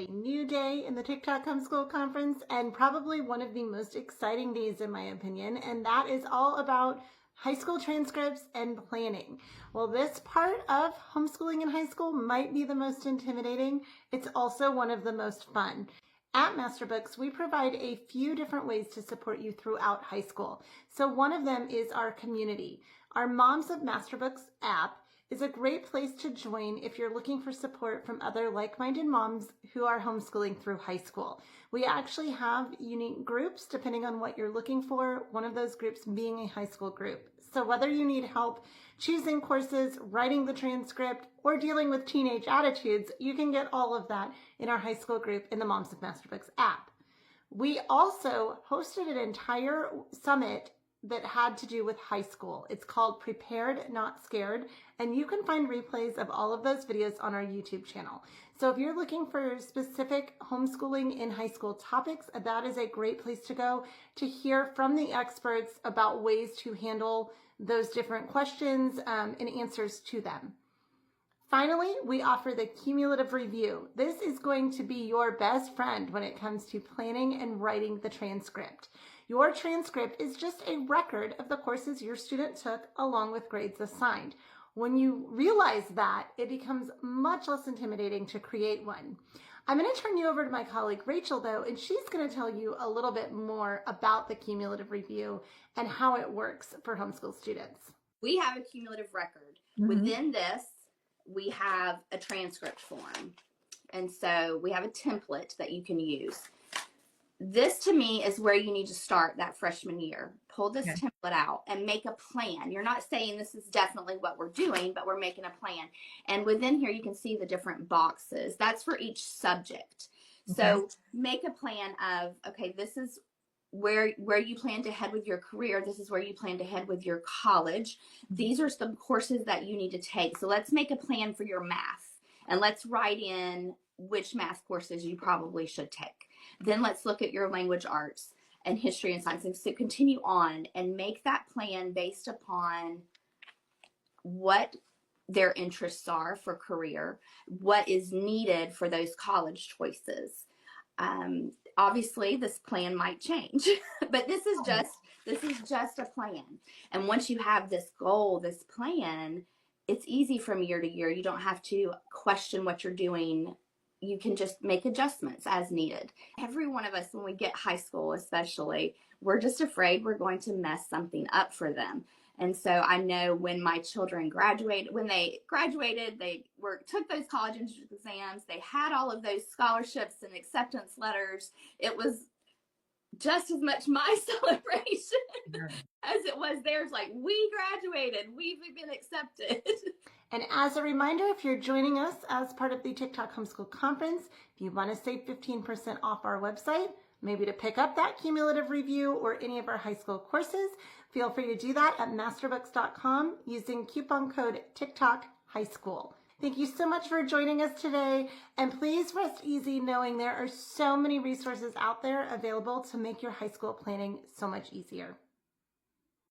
a new day in the TikTok Homeschool Conference, and probably one of the most exciting days in my opinion, and that is all about high school transcripts and planning. Well, this part of homeschooling in high school might be the most intimidating. It's also one of the most fun. At MasterBooks, we provide a few different ways to support you throughout high school. So one of them is our community. Our Moms of MasterBooks app is a great place to join if you're looking for support from other like-minded moms who are homeschooling through high school. We actually have unique groups depending on what you're looking for, one of those groups being a high school group. So whether you need help choosing courses, writing the transcript, or dealing with teenage attitudes, you can get all of that in our high school group in the Moms of MasterBooks app. We also hosted an entire summit that had to do with high school. It's called Prepared, Not Scared, and you can find replays of all of those videos on our YouTube channel. So if you're looking for specific homeschooling in high school topics, that is a great place to go to hear from the experts about ways to handle those different questions and answers to them. Finally, we offer the cumulative review. This is going to be your best friend when it comes to planning and writing the transcript. Your transcript is just a record of the courses your student took along with grades assigned. When you realize that, it becomes much less intimidating to create one. I'm going to turn you over to my colleague Rachel though, and she's going to tell you a little bit more about the cumulative review and how it works for homeschool students. We have a cumulative record. Within this, we have a transcript form. And so we have a template that you can use. This to me is where you need to start that freshman year. Pull this template out and make a plan. You're not saying this is definitely what we're doing, but we're making a plan. And within here, you can see the different boxes. That's for each subject. So make a plan of, okay, this is where you plan to head with your career. This is where you plan to head with your college. These are some courses that you need to take. So let's make a plan for your math and let's write in which math courses you probably should take. Then let's look at your language arts and history and science, and so continue on and make that plan based upon what their interests are for career, what is needed for those college choices. Obviously this plan might change, but this is just a plan. And once you have this goal, this plan, it's easy from year to year. You don't have to question what you're doing. You can just make adjustments as needed. Every one of us, when we get high school especially, we're just afraid we're going to mess something up for them. And so I know when my children graduated, they took those college entrance exams, they had all of those scholarships and acceptance letters. It was just as much my celebration as it was theirs. Like, we graduated, we've been accepted. And as a reminder, if you're joining us as part of the TikTok Homeschool Conference, if you want to save 15% off our website, maybe to pick up that cumulative review or any of our high school courses, feel free to do that at masterbooks.com using coupon code TikTok High School. Thank you so much for joining us today, and please rest easy knowing there are so many resources out there available to make your high school planning so much easier.